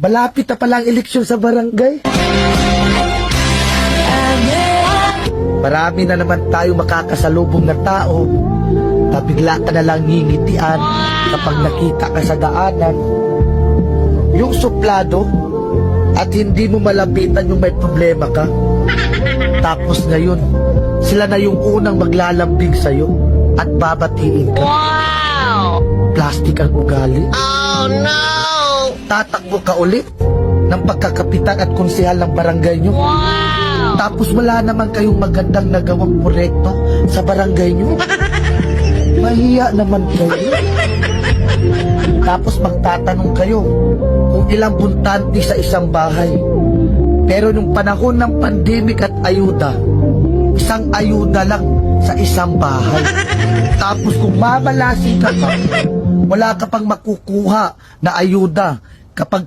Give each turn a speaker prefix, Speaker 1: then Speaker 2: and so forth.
Speaker 1: Malapit na palang eleksyon sa barangay. Marami na naman tayo makakasalubong na tao na bigla ka na lang ngingitian kapag nakita ka sa daanan. Yung suplado at hindi mo malapitan yung may problema ka. Tapos ngayon, sila na yung unang maglalambing sa'yo at babatiin ka.
Speaker 2: Wow!
Speaker 1: Plastic ang ugali.
Speaker 2: Oh no!
Speaker 1: Tatakbo ka ulit ng pagkakapitan at konsehal ng barangay nyo.
Speaker 2: Wow!
Speaker 1: Tapos wala naman kayong magandang nagawang proyekto sa barangay nyo. Mahiya naman kayo. Tapos magtatanong kayo kung ilang buntante sa isang bahay. Pero nung panahon ng pandemic at ayuda, isang ayuda lang sa isang bahay. Tapos kung mamalasin ka pa, wala ka pang makukuha na ayuda kapag